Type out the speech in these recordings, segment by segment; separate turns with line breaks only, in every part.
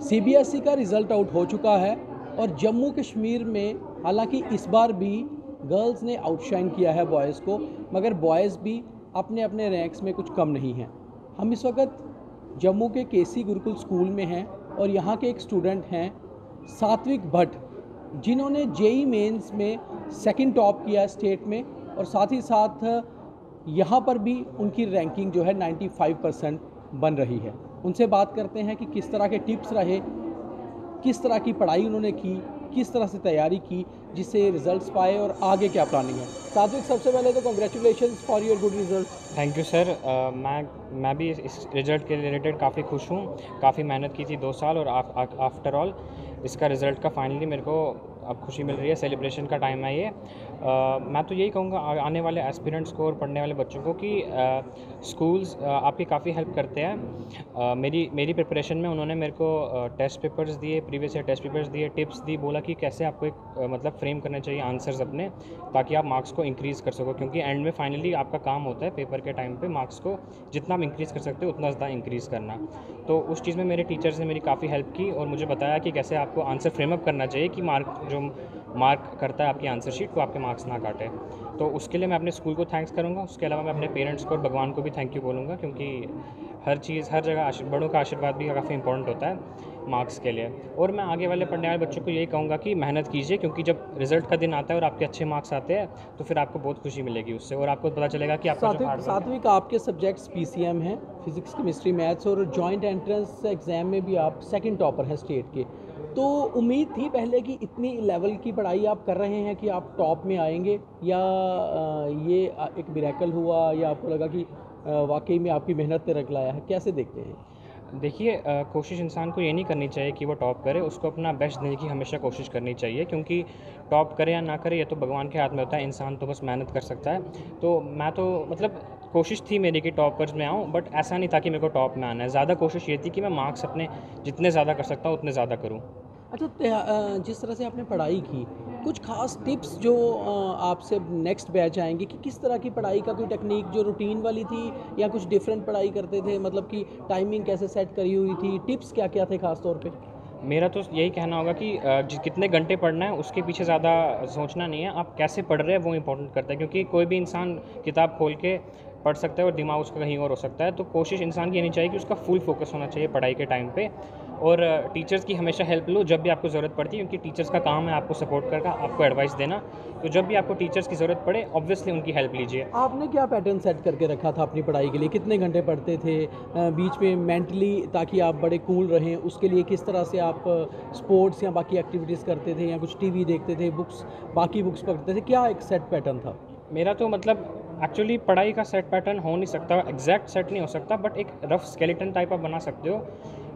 CBSE का result out हो चुका है और जम्मू कश्मीर में हालांकि इस बार भी गर्ल्स ने आउटशाइन किया है बॉयज़ को, मगर बॉयज़ भी अपने अपने रैंक्स में कुछ कम नहीं हैं। हम इस वक्त जम्मू के केसी गुरुकुल स्कूल में हैं और यहाँ के एक स्टूडेंट हैं सात्विक भट्ट, जिन्होंने जेई मेंस में सेकंड टॉप किया स्टेट में, और साथ ही साथ यहाँ पर भी उनकी रैंकिंग जो है 95% बन रही है। उनसे बात करते हैं कि किस तरह के टिप्स रहे, किस तरह की पढ़ाई उन्होंने की, किस तरह से तैयारी की जिससे रिजल्ट्स पाए और आगे क्या प्लानिंग है। सात्विक, सबसे पहले तो congratulations for your good result.
Thank you sir. मैं भी इस रिज़ल्ट के रिलेटेड काफ़ी खुश हूँ। काफ़ी मेहनत की थी 2 साल और आफ्टर ऑल इसका रिज़ल्ट का फाइनली मेरे को अब खुशी मिल रही है। सेलिब्रेशन का टाइम है ये। मैं तो यही कहूँगा आने वाले एस्पिरेंट्स को और पढ़ने वाले बच्चों को कि स्कूल्स आपकी काफ़ी हेल्प करते हैं। मेरी प्रिपरेशन में उन्होंने मेरे को टेस्ट पेपर्स दिए, प्रीवियस ईयर टेस्ट पेपर्स दिए, टिप्स दी, बोला कि कैसे आपको एक मतलब फ्रेम करने चाहिए आंसर्स अपने, ताकि आप मार्क्स को इंक्रीज़ कर सको, क्योंकि एंड में फाइनली आपका काम होता है पेपर के टाइम पे मार्क्स को जितना आप इंक्रीज़ कर सकते हो उतना ज़्यादा इंक्रीज़ करना। तो उस चीज़ में मेरे टीचर्स ने मेरी काफ़ी हेल्प की और मुझे बताया कि कैसे आपको आंसर फ्रेम अप करना चाहिए कि मार्क करता है आपकी आंसर शीट को आपके मार्क्स ना काटे। तो उसके लिए मैं अपने स्कूल को थैंक्स करूँगा। उसके अलावा मैं अपने पेरेंट्स को और भगवान को भी थैंक यू बोलूँगा, क्योंकि हर चीज़ हर जगह बड़ों का आशीर्वाद भी काफ़ी इंपॉर्टेंट होता है मार्क्स के लिए। और मैं आगे वाले पढ़ने वाले बच्चों को यही कहूँगा कि मेहनत कीजिए, क्योंकि जब रिज़ल्ट का दिन आता है और आपके अच्छे मार्क्स आते हैं तो फिर आपको बहुत खुशी मिलेगी उससे, और आपको पता चलेगा कि आपका जो हार्ड वर्क है।
सात्विक, आपके सब्जेक्ट्स पीसीएम हैं, फिजिक्स, केमिस्ट्री, मैथ्स, और जॉइंट एंट्रेंस एग्ज़ाम में भी आप सेकंड टॉपर हैं स्टेट के। तो उम्मीद थी पहले कि इतनी लेवल की पढ़ाई आप कर रहे हैं कि आप टॉप में आएंगे, या ये एक मिरेकल हुआ, या आपको लगा कि वाकई में आपकी मेहनत ने रंग लाया है? कैसे देखते हैं?
देखिए, कोशिश इंसान को ये नहीं करनी चाहिए कि वो टॉप करे, उसको अपना बेस्ट देने की हमेशा कोशिश करनी चाहिए, क्योंकि टॉप करे या ना करे ये तो भगवान के हाथ में होता है, इंसान तो बस मेहनत कर सकता है। तो मैं तो मतलब कोशिश थी मेरी कि टॉपर्स में आऊँ, बट ऐसा नहीं था कि मेरे को टॉप में आना है। ज़्यादा कोशिश ये थी कि मैं मार्क्स अपने जितने ज़्यादा कर सकता हूँ उतने ज़्यादा करूँ।
अच्छा, जिस तरह से आपने पढ़ाई की, कुछ खास टिप्स जो आपसे नेक्स्ट बैच आएंगे कि किस तरह की पढ़ाई का कोई टेक्निक जो रूटीन वाली थी, या कुछ डिफरेंट पढ़ाई करते थे, मतलब कि टाइमिंग कैसे सेट करी हुई थी, टिप्स क्या क्या थे खास तौर पे?
मेरा तो यही कहना होगा कि कितने घंटे पढ़ना है उसके पीछे ज़्यादा सोचना नहीं है, आप कैसे पढ़ रहे हैं वो इम्पोर्टेंट करता है, क्योंकि कोई भी इंसान किताब खोल के पढ़ सकता है और दिमाग उसका कहीं और हो सकता है। तो कोशिश इंसान की ये नहीं चाहिए कि उसका फुल फोकस होना चाहिए पढ़ाई के टाइम पे, और टीचर्स की हमेशा हेल्प लो जब भी आपको ज़रूरत पड़ती है, क्योंकि टीचर्स का काम है आपको सपोर्ट करना, आपको एडवाइस देना। तो जब भी आपको टीचर्स की ज़रूरत पड़े ऑब्वियसली उनकी हेल्प लीजिए।
आपने क्या पैटर्न सेट करके रखा था अपनी पढ़ाई के लिए? कितने घंटे पढ़ते थे? बीच में मेंटली, ताकि आप बड़े कूल रहें, उसके लिए किस तरह से आप स्पोर्ट्स या बाकी एक्टिविटीज़ करते थे, या कुछ टीवी देखते थे, बाकी बुक्स पढ़ते थे? क्या एक सेट पैटर्न था?
मेरा तो मतलब एक्चुअली पढ़ाई का सेट पैटर्न हो नहीं सकता, एग्जैक्ट सेट नहीं हो सकता, बट एक रफ स्केलेटन टाइप आप बना सकते हो।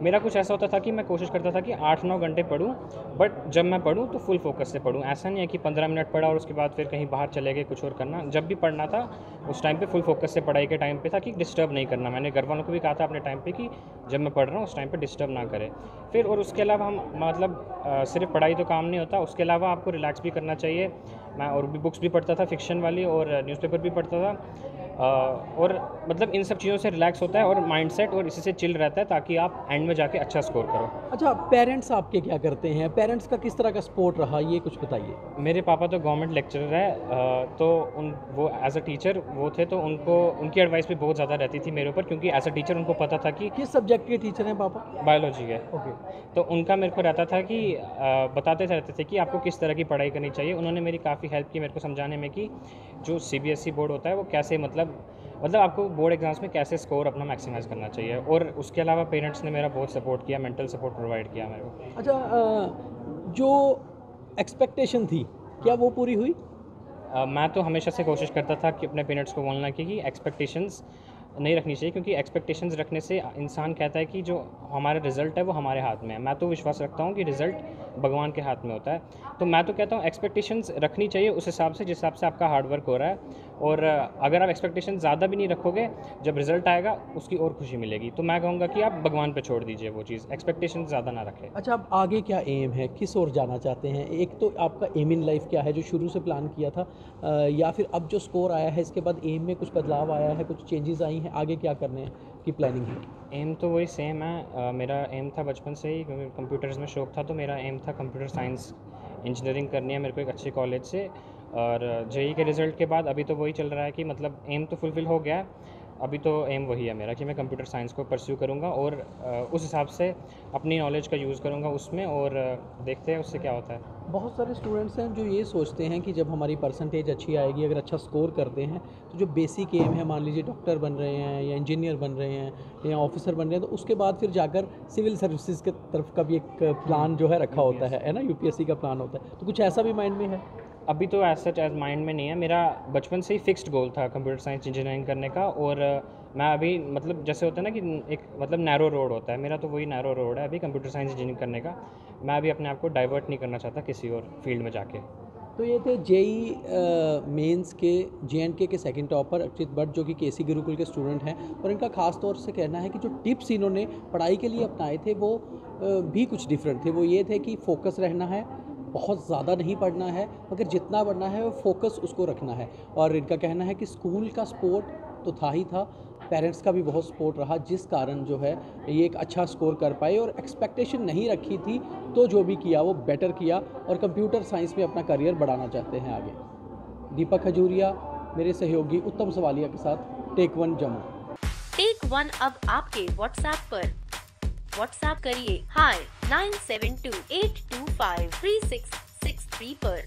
मेरा कुछ ऐसा होता था कि मैं कोशिश करता था कि 8-9 घंटे पढूं, बट जब मैं पढूं तो फुल फोकस से पढूं। ऐसा नहीं है कि 15 मिनट पढ़ा और उसके बाद फिर कहीं बाहर चले गए कुछ और करना। जब भी पढ़ना था उस टाइम पे फुल फोकस से पढ़ाई के टाइम पे था, कि डिस्टर्ब नहीं करना। मैंने घर वालों को भी कहा था अपने टाइम पे कि जब मैं पढ़ रहा हूँ उस टाइम पे डिस्टर्ब ना करें। फिर और उसके अलावा हम मतलब सिर्फ पढ़ाई तो काम नहीं होता, उसके अलावा आपको रिलैक्स भी करना चाहिए। मैं और भी बुक्स भी पढ़ता था, फिक्शन वाली, और न्यूज़पेपर भी पढ़ता था। और मतलब इन सब चीज़ों से रिलैक्स होता है और माइंडसेट और इसी से चिल रहता है, ताकि आप एंड में जाके अच्छा स्कोर करो।
अच्छा, पेरेंट्स आपके क्या करते हैं? पेरेंट्स का किस तरह का सपोर्ट रहा, ये कुछ बताइए।
मेरे पापा तो गवर्नमेंट लेक्चरर है, तो वो एज अ टीचर वो थे, तो उनको उनकी एडवाइस भी बहुत ज़्यादा रहती थी मेरे ऊपर, क्योंकि एज अ टीचर उनको पता था कि
किस सब्जेक्ट के टीचर हैं पापा?
बायोलॉजी है।
ओके।
तो उनका मेरे को रहता था कि बताते रहते थे कि आपको किस तरह की पढ़ाई करनी चाहिए। उन्होंने मेरी काफ़ी हेल्प की मेरे को समझाने में कि जो सीबीएसई बोर्ड होता है वो कैसे मतलब आपको बोर्ड एग्जाम्स में कैसे स्कोर अपना मैक्सिमाइज़ करना चाहिए। और उसके अलावा पेरेंट्स ने मेरा बहुत सपोर्ट किया, मेंटल सपोर्ट प्रोवाइड किया मेरे को।
अच्छा, जो एक्सपेक्टेशन थी, क्या वो पूरी हुई?
मैं तो हमेशा से कोशिश करता था कि अपने पेरेंट्स को बोलना कि एक्सपेक्टेशंस नहीं रखनी चाहिए, क्योंकि एक्सपेक्टेशंस रखने से इंसान कहता है कि जो हमारा रिज़ल्ट है वो हमारे हाथ में है। मैं तो विश्वास रखता हूँ कि रिज़ल्ट भगवान के हाथ में होता है। तो मैं तो कहता हूँ एक्सपेक्टेशंस रखनी चाहिए उस हिसाब से जिस हिसाब से आपका हार्ड वर्क हो रहा है। और अगर आप एक्सपेक्टेशन ज़्यादा भी नहीं रखोगे, जब रिज़ल्ट आएगा उसकी और खुशी मिलेगी। तो मैं कहूँगा कि आप भगवान पे छोड़ दीजिए वो चीज़, एक्सपेक्टेशन ज़्यादा ना रखें।
अच्छा, अब आगे क्या एम है, किस ओर जाना चाहते हैं? एक तो आपका एम इन लाइफ क्या है जो शुरू से प्लान किया था, या फिर अब जो स्कोर आया है इसके बाद एम में कुछ बदलाव आया है, कुछ चेंजेस आई हैं, आगे क्या करने हैं? आपकी प्लानिंग है?
एम तो वही सेम है। मेरा एम था बचपन से ही, क्योंकि कंप्यूटर्स में शौक था, तो मेरा एम था कंप्यूटर साइंस इंजीनियरिंग करनी है मेरे को एक अच्छे कॉलेज से। और जेई के रिज़ल्ट के बाद अभी तो वही चल रहा है कि मतलब एम तो फुलफ़िल हो गया है, अभी तो एम वही है मेरा कि मैं कंप्यूटर साइंस को परस्यू करूँगा और उस हिसाब से अपनी नॉलेज का यूज़ करूँगा उसमें, और देखते हैं उससे क्या होता है।
बहुत सारे स्टूडेंट्स हैं जो ये सोचते हैं कि जब हमारी परसेंटेज अच्छी आएगी, अगर अच्छा स्कोर करते हैं, तो जो बेसिक एम है, मान लीजिए डॉक्टर बन रहे हैं या इंजीनियर बन रहे हैं या ऑफिसर बन रहे हैं, तो उसके बाद फिर जाकर सिविल सर्विसेज की तरफ का भी एक प्लान जो है रखा होता है ना, यूपीएससी का प्लान होता है। तो कुछ ऐसा भी माइंड में है?
अभी तो एज सच एज माइंड में नहीं है, मेरा बचपन से ही फिक्स्ड गोल था कंप्यूटर साइंस इंजीनियरिंग करने का। और मैं अभी मतलब जैसे होता है ना कि एक मतलब नैरो रोड होता है, मेरा तो वही नैरो रोड है अभी कंप्यूटर साइंस इंजीनियरिंग करने का। मैं अभी अपने आप को डाइवर्ट नहीं करना चाहता किसी और फील्ड में जाके।
तो ये थे जेई मेंस के जे&के के सेकंड टॉपर अक्षित भट्ट, जो कि केसी गुरुकुल के स्टूडेंट हैं। और इनका खास तौर से कहना है कि जो टिप्स इन्होंने पढ़ाई के लिए अपनाए थे वो भी कुछ डिफरेंट थे। वो ये थे कि फोकस रहना है, बहुत ज़्यादा नहीं पढ़ना है, मगर जितना पढ़ना है वो फोकस उसको रखना है। और इनका कहना है कि स्कूल का सपोर्ट तो था ही था, पेरेंट्स का भी बहुत सपोर्ट रहा, जिस कारण जो है ये एक अच्छा स्कोर कर पाए। और एक्सपेक्टेशन नहीं रखी थी, तो जो भी किया वो बेटर किया, और कंप्यूटर साइंस में अपना करियर बढ़ाना चाहते हैं आगे। दीपक खजूरिया मेरे सहयोगी उत्तम सवालिया के साथ, take one Jammu.
Take one अब आपके व्हाट्सएप पर। व्हाट्सएप करिए हाय 9728253663 पर।